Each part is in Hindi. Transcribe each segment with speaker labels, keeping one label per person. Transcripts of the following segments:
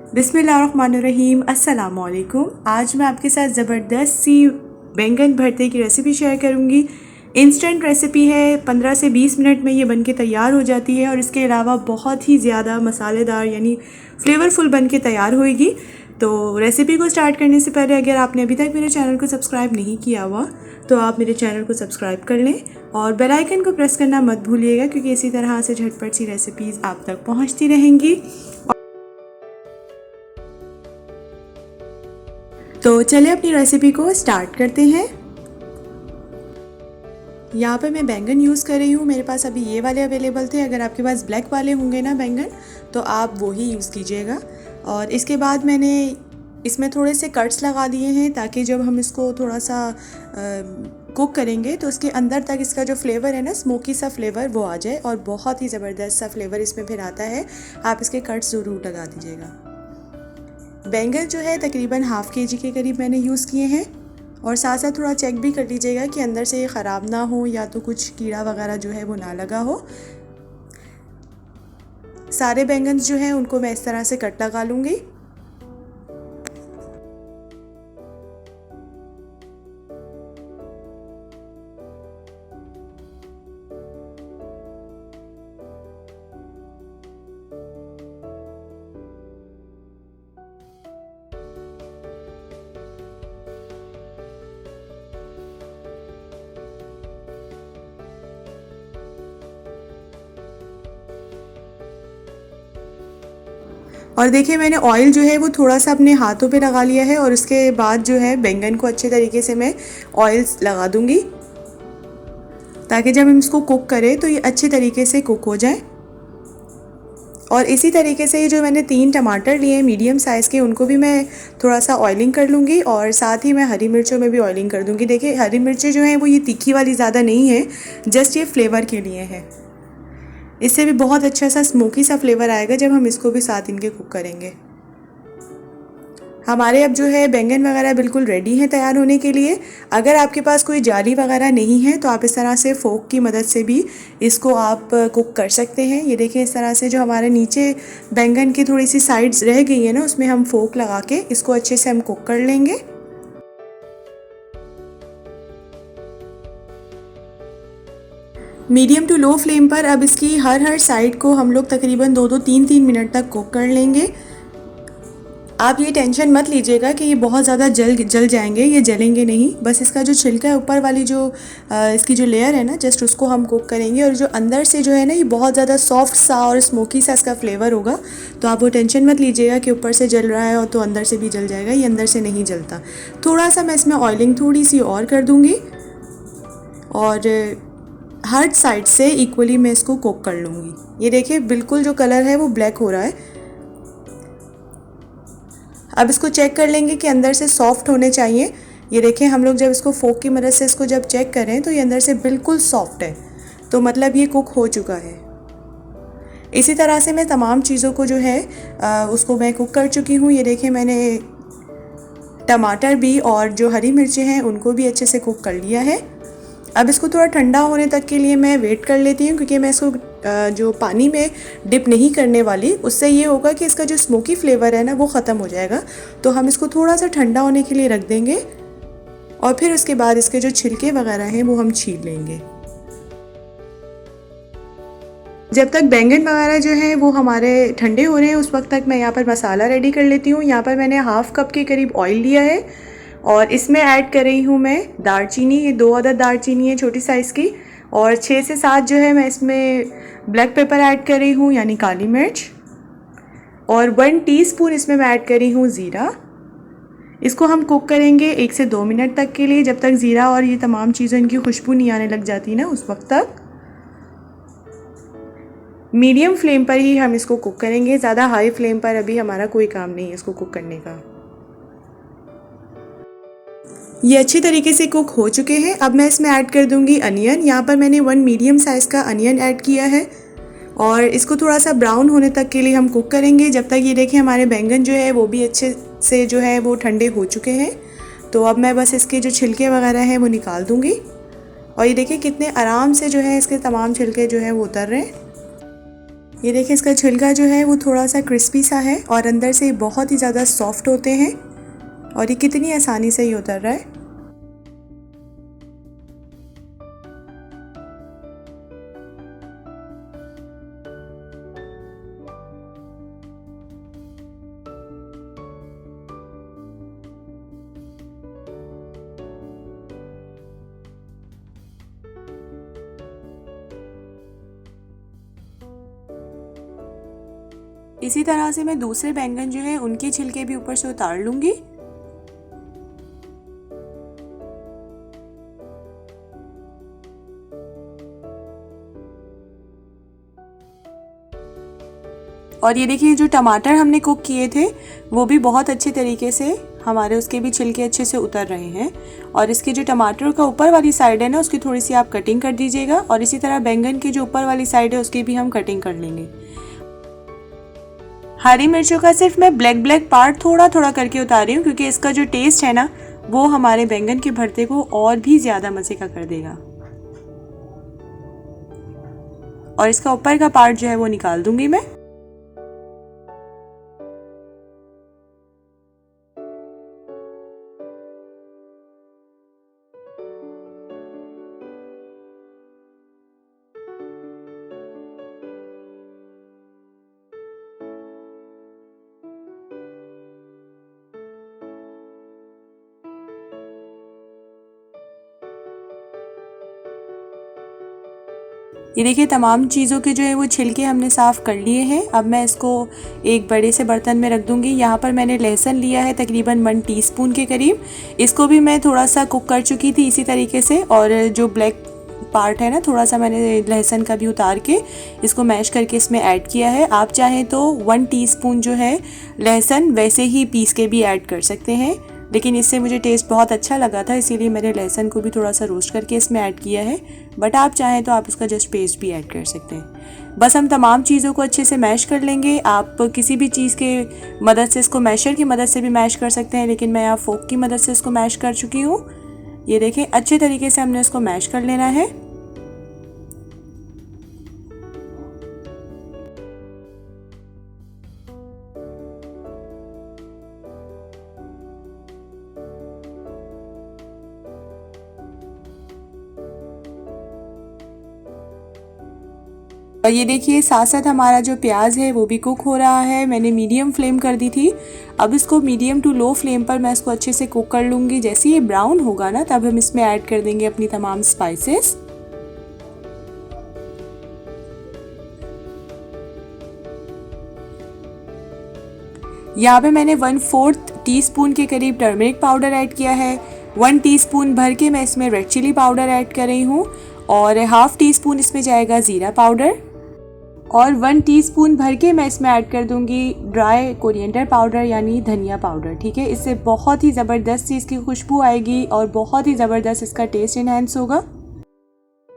Speaker 1: बिस्मिल्लाहिर्रहमानिर्रहीम, अस्सलामुअलैकुम। आज मैं आपके साथ ज़बरदस्त सी बैंगन भरते की रेसिपी शेयर करूंगी। इंस्टेंट रेसिपी है, 15 से 20 मिनट में ये बनके तैयार हो जाती है और इसके अलावा बहुत ही ज़्यादा मसालेदार यानी फ्लेवरफुल बनके तैयार होएगी। तो रेसिपी को स्टार्ट करने से पहले अगर आपने अभी तक मेरे चैनल को सब्सक्राइब नहीं किया हुआ तो आप मेरे चैनल को सब्सक्राइब कर लें और बेल आइकन को प्रेस करना मत भूलिएगा, क्योंकि इसी तरह से झटपट सी रेसिपीज़ आप तक पहुँचती रहेंगी। तो चलिए अपनी रेसिपी को स्टार्ट करते हैं। यहाँ पर मैं बैंगन यूज़ कर रही हूँ। मेरे पास अभी ये वाले अवेलेबल थे। अगर आपके पास ब्लैक वाले होंगे ना बैंगन, तो आप वो ही यूज़ कीजिएगा। और इसके बाद मैंने इसमें थोड़े से कट्स लगा दिए हैं ताकि जब हम इसको थोड़ा सा कुक करेंगे तो उसके अंदर तक इसका जो फ्लेवर है ना, स्मोकी सा फ्लेवर, वो आ जाए और बहुत ही ज़बरदस्त सा फ्लेवर इसमें फिर आता है। आप इसके कट्स ज़रूर लगा दीजिएगा। बैंगन जो है तकरीबन हाफ़ केजी के करीब मैंने यूज़ किए हैं और साथ साथ थोड़ा चेक भी कर लीजिएगा कि अंदर से ये ख़राब ना हो या तो कुछ कीड़ा वगैरह जो है वो ना लगा हो। सारे बैंगन जो हैं उनको मैं इस तरह से कट लगा लूँगी। और देखिए मैंने ऑयल जो है वो थोड़ा सा अपने हाथों पे लगा लिया है और उसके बाद जो है बैंगन को अच्छे तरीके से मैं ऑयल लगा दूंगी ताकि जब हम इसको कुक करें तो ये अच्छे तरीके से कुक हो जाए। और इसी तरीके से ये जो मैंने 3 टमाटर लिए मीडियम साइज़ के, उनको भी मैं थोड़ा सा ऑयलिंग कर लूँगी और साथ ही मैं हरी मिर्चों में भी ऑयलिंग कर दूँगी। देखिए हरी मिर्चें जो हैं वो ये तीखी वाली ज़्यादा नहीं है, जस्ट ये फ्लेवर के लिए है। इससे भी बहुत अच्छा सा स्मोकी सा फ्लेवर आएगा जब हम इसको भी साथ इनके कुक करेंगे। हमारे अब जो है बैंगन वगैरह बिल्कुल रेडी हैं तैयार होने के लिए। अगर आपके पास कोई जाली वगैरह नहीं है तो आप इस तरह से फोक की मदद से भी इसको आप कुक कर सकते हैं। ये देखें इस तरह से जो हमारे नीचे बैंगन की थोड़ी सी साइड्स रह गई है ना, उसमें हम फोक लगा के इसको अच्छे से हम कुक कर लेंगे। मीडियम टू लो फ्लेम पर अब इसकी हर साइड को हम लोग तकरीबन 2-3 मिनट तक कुक कर लेंगे। आप ये टेंशन मत लीजिएगा कि ये बहुत ज़्यादा जल जाएंगे, ये जलेंगे नहीं। बस इसका जो छिलका है ऊपर वाली जो इसकी जो लेयर है ना, जस्ट उसको हम कुक करेंगे। और जो अंदर से जो है ना, ये बहुत ज़्यादा सॉफ्ट सा और स्मोकी सा इसका फ्लेवर होगा। तो आप वो टेंशन मत लीजिएगा कि ऊपर से जल रहा है और तो अंदर से भी जल जाएगा। ये अंदर से नहीं जलता। थोड़ा सा मैं इसमें ऑयलिंग थोड़ी सी और कर दूँगी और हर साइड से इक्वली मैं इसको कुक कर लूँगी। ये देखिए बिल्कुल जो कलर है वो ब्लैक हो रहा है। अब इसको चेक कर लेंगे कि अंदर से सॉफ्ट होने चाहिए। ये देखें हम लोग जब इसको फोक की मदद से इसको जब चेक करें तो ये अंदर से बिल्कुल सॉफ्ट है, तो मतलब ये कुक हो चुका है। इसी तरह से मैं तमाम चीज़ों को जो है उसको मैं कुक कर चुकी हूँ। ये देखें मैंने टमाटर भी और जो हरी मिर्चें हैं उनको भी अच्छे से कुक कर लिया है। अब इसको थोड़ा ठंडा होने तक के लिए मैं वेट कर लेती हूँ, क्योंकि मैं इसको जो पानी में डिप नहीं करने वाली। उससे ये होगा कि इसका जो स्मोकी फ्लेवर है ना वो ख़त्म हो जाएगा। तो हम इसको थोड़ा सा ठंडा होने के लिए रख देंगे और फिर उसके बाद इसके जो छिलके वगैरह हैं वो हम छील लेंगे। जब तक बैंगन वगैरह जो हैं वो हमारे ठंडे हो रहे हैं उस वक्त तक मैं यहाँ पर मसाला रेडी कर लेती हूँ। यहाँ पर मैंने हाफ़ कप के करीब ऑयल लिया है और इसमें ऐड कर रही हूँ मैं दालचीनी। ये 2 अदद दालचीनी है छोटी साइज़ की, और 6 से 7 जो है मैं इसमें ब्लैक पेपर ऐड कर रही हूँ यानी काली मिर्च, और 1 टीस्पून इसमें मैं ऐड कर रही हूँ ज़ीरा। इसको हम कुक करेंगे 1 से 2 मिनट तक के लिए, जब तक ज़ीरा और ये तमाम चीज़ें इनकी खुशबू नहीं आने लग जाती ना उस वक्त तक। मीडियम फ्लेम पर ही हम इसको कुक करेंगे, ज़्यादा हाई फ्लेम पर अभी हमारा कोई काम नहीं है इसको कुक करने का। ये अच्छी तरीके से कुक हो चुके हैं। अब मैं इसमें ऐड कर दूंगी अनियन। यहाँ पर मैंने 1 मीडियम साइज़ का अनियन ऐड किया है और इसको थोड़ा सा ब्राउन होने तक के लिए हम कुक करेंगे, जब तक ये देखें हमारे बैंगन जो है वो भी अच्छे से जो है वो ठंडे हो चुके हैं। तो अब मैं बस इसके जो छिलके वगैरह हैं वो निकाल दूँगी और ये देखिए कितने आराम से जो है इसके तमाम छिलके जो है वो उतर रहे हैं। ये देखिए इसका छिलका जो है वो थोड़ा सा क्रिस्पी सा है और अंदर से बहुत ही ज़्यादा सॉफ्ट होते हैं और ये कितनी आसानी से ही उतर रहा है। इसी तरह से मैं दूसरे बैंगन जो है उनके छिलके भी ऊपर से उतार लूँगी। और ये देखिए जो टमाटर हमने कुक किए थे वो भी बहुत अच्छे तरीके से हमारे उसके भी छिलके अच्छे से उतर रहे हैं। और इसके जो टमाटर का ऊपर वाली साइड है ना उसकी थोड़ी सी आप कटिंग कर दीजिएगा और इसी तरह बैंगन की जो ऊपर वाली साइड है उसकी भी हम कटिंग कर लेंगे। हरी मिर्चों का सिर्फ मैं ब्लैक पार्ट थोड़ा थोड़ा करके उतार रही हूँ क्योंकि इसका जो टेस्ट है ना वो हमारे बैंगन के भरते को और भी ज़्यादा मज़े का कर देगा। और इसका ऊपर का पार्ट जो है वो निकाल दूंगी मैं। ये देखिए तमाम चीज़ों के जो है वो छिलके हमने साफ़ कर लिए हैं। अब मैं इसको एक बड़े से बर्तन में रख दूंगी। यहाँ पर मैंने लहसुन लिया है तकरीबन 1 टीस्पून के करीब। इसको भी मैं थोड़ा सा कुक कर चुकी थी इसी तरीके से। और जो ब्लैक पार्ट है ना थोड़ा सा मैंने लहसुन का भी उतार के इसको मैश करके इसमें ऐड किया है। आप चाहें तो 1 टीस्पून जो है लहसुन वैसे ही पीस के भी ऐड कर सकते हैं, लेकिन इससे मुझे टेस्ट बहुत अच्छा लगा था इसीलिए मैंने लहसुन को भी थोड़ा सा रोस्ट करके इसमें ऐड किया है। बट आप चाहें तो आप उसका जस्ट पेस्ट भी ऐड कर सकते हैं। बस हम तमाम चीज़ों को अच्छे से मैश कर लेंगे। आप किसी भी चीज़ के मदद से इसको मैशर की मदद से भी मैश कर सकते हैं, लेकिन मैं यहाँ फोक की मदद से इसको मैश कर चुकी हूँ। ये देखें अच्छे तरीके से हमने इसको मैश कर लेना है। और ये देखिए साथ साथ हमारा जो प्याज है वो भी कुक हो रहा है। मैंने मीडियम फ्लेम कर दी थी। अब इसको मीडियम टू लो फ्लेम पर मैं इसको अच्छे से कुक कर लूँगी। जैसे ये ब्राउन होगा ना तब हम इसमें ऐड कर देंगे अपनी तमाम स्पाइसेस। यहाँ पे मैंने 1/4 टीस्पून के करीब टर्मरिक पाउडर ऐड किया है। 1 टीस्पून भर के मैं इसमें रेड चिली पाउडर ऐड कर रही हूँ और ½ टीस्पून इसमें जाएगा ज़ीरा पाउडर और 1 टीस्पून भर के मैं इसमें ऐड कर दूंगी ड्राई कोरिएंडर पाउडर यानी धनिया पाउडर। ठीक है, इससे बहुत ही ज़बरदस्त सी इसकी खुशबू आएगी और बहुत ही ज़बरदस्त इसका टेस्ट इन्हेंस होगा।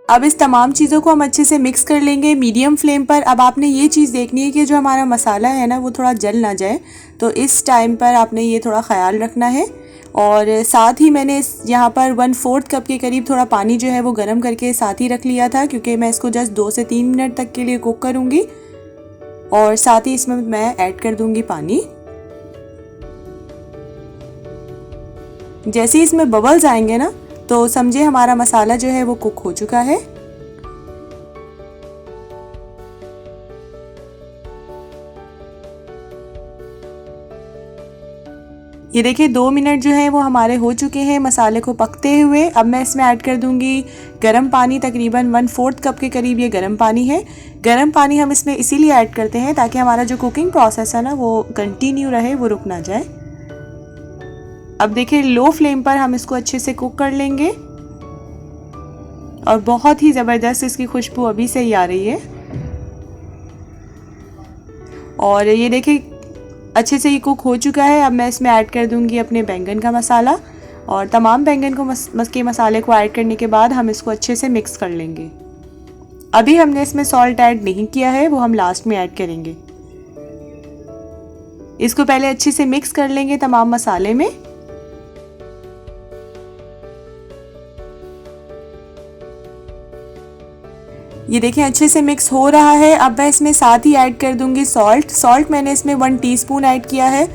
Speaker 1: अब इस तमाम चीज़ों को हम अच्छे से मिक्स कर लेंगे मीडियम फ्लेम पर। अब आपने ये चीज़ देखनी है कि जो हमारा मसाला है ना वो थोड़ा जल ना जाए, तो इस टाइम पर आपने ये थोड़ा ख्याल रखना है। और साथ ही मैंने यहाँ पर 1/4 कप के करीब थोड़ा पानी जो है वो गर्म करके साथ ही रख लिया था क्योंकि मैं इसको जस्ट 2 से 3 मिनट तक के लिए कुक करूँगी। और साथ ही इसमें मैं ऐड कर दूँगी पानी। जैसे ही इसमें बबल्स आएंगे ना तो समझे हमारा मसाला जो है वो कुक हो चुका है। ये देखिए 2 मिनट जो है वो हमारे हो चुके हैं मसाले को पकते हुए। अब मैं इसमें ऐड कर दूंगी गर्म पानी, तकरीबन 1/4 कप के करीब ये गर्म पानी है। गर्म पानी हम इसमें इसीलिए ऐड करते हैं ताकि हमारा जो कुकिंग प्रोसेस है ना वो कंटिन्यू रहे, वो रुक ना जाए। अब देखिए लो फ्लेम पर हम इसको अच्छे से कुक कर लेंगे और बहुत ही ज़बरदस्त इसकी खुशबू अभी से ही आ रही है। और ये देखिए अच्छे से ये कुक हो चुका है। अब मैं इसमें ऐड कर दूंगी अपने बैंगन का मसाला और तमाम बैंगन को के मसाले को ऐड करने के बाद हम इसको अच्छे से मिक्स कर लेंगे। अभी हमने इसमें सॉल्ट ऐड नहीं किया है, वो हम लास्ट में ऐड करेंगे। इसको पहले अच्छे से मिक्स कर लेंगे तमाम मसाले में। ये देखें अच्छे से मिक्स हो रहा है। अब मैं इसमें साथ ही ऐड कर दूंगी सॉल्ट मैंने इसमें 1 टीस्पून ऐड किया है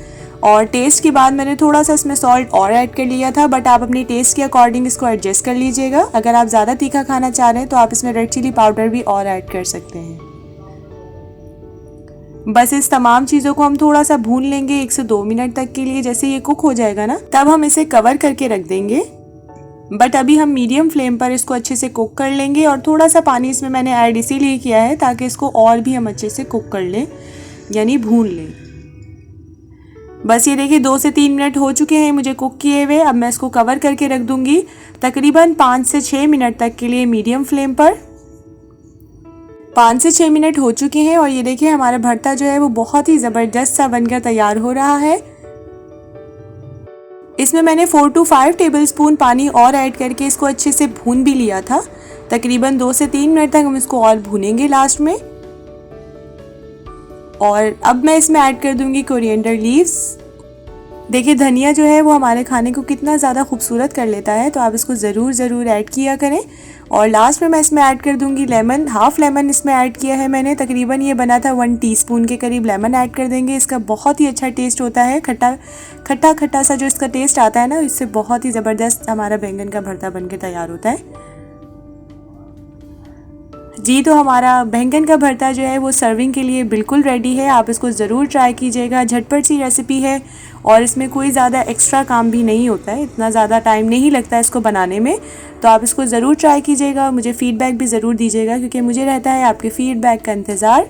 Speaker 1: और टेस्ट के बाद मैंने थोड़ा सा इसमें सॉल्ट और ऐड कर लिया था, बट आप अपनी टेस्ट के अकॉर्डिंग इसको एडजस्ट कर लीजिएगा। अगर आप ज़्यादा तीखा खाना चाह रहे हैं तो आप इसमें रेड चिली पाउडर भी और ऐड कर सकते हैं। बस इस तमाम चीज़ों को हम थोड़ा सा भून लेंगे 1 से 2 मिनट तक के लिए। जैसे ये कुक हो जाएगा ना, तब हम इसे कवर करके रख देंगे। बट अभी हम मीडियम फ्लेम पर इसको अच्छे से कुक कर लेंगे और थोड़ा सा पानी इसमें मैंने ऐड इसीलिए किया है ताकि इसको और भी हम अच्छे से कुक कर लें, यानी भून लें। बस ये देखिए 2 से 3 मिनट हो चुके हैं मुझे कुक किए हुए। अब मैं इसको कवर करके रख दूंगी तकरीबन 5 से 6 मिनट तक के लिए मीडियम फ्लेम पर। 5 से 6 मिनट हो चुके हैं और ये देखिए हमारा भरता जो है वो बहुत ही ज़बरदस्त सा बनकर तैयार हो रहा है। इसमें मैंने 4 to 5 टेबलस्पून पानी और ऐड करके इसको अच्छे से भून भी लिया था। तकरीबन 2 से 3 मिनट तक हम इसको और भूनेंगे लास्ट में। और अब मैं इसमें ऐड कर दूंगी कोरिएंडर लीव्स। देखिए धनिया जो है वो हमारे खाने को कितना ज़्यादा खूबसूरत कर लेता है, तो आप इसको ज़रूर ऐड किया करें। और लास्ट में मैं इसमें ऐड कर दूंगी लेमन, हाफ लेमन इसमें ऐड किया है मैंने। तकरीबन ये बना था 1 टीस्पून के करीब लेमन ऐड कर देंगे। इसका बहुत ही अच्छा टेस्ट होता है, खट्टा सा जो इसका टेस्ट आता है ना, इससे बहुत ही ज़बरदस्त हमारा बैंगन का भरता बनके तैयार होता है जी। तो हमारा बैंगन का भरता जो है वो सर्विंग के लिए बिल्कुल रेडी है। आप इसको ज़रूर ट्राई कीजिएगा। झटपट सी रेसिपी है और इसमें कोई ज़्यादा एक्स्ट्रा काम भी नहीं होता है, इतना ज़्यादा टाइम नहीं लगता है इसको बनाने में। तो आप इसको ज़रूर ट्राई कीजिएगा। मुझे फ़ीडबैक भी ज़रूर दीजिएगा क्योंकि मुझे रहता है आपके फ़ीडबैक का इंतज़ार।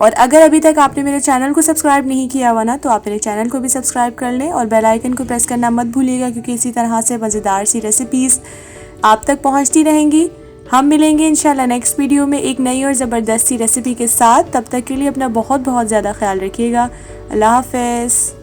Speaker 1: और अगर अभी तक आपने मेरे चैनल को सब्सक्राइब नहीं किया हुआ ना, तो आप मेरे चैनल को भी सब्सक्राइब कर लें और बेल आइकन को प्रेस करना मत भूलिएगा, क्योंकि इसी तरह से मज़ेदार सी रेसिपीज़ आप तक पहुँचती रहेंगी। हम मिलेंगे इंशाल्लाह नेक्स्ट वीडियो में एक नई और ज़बरदस्त सी रेसिपी के साथ। तब तक के लिए अपना बहुत ज़्यादा ख्याल रखिएगा। अल्लाह हाफ़िज़।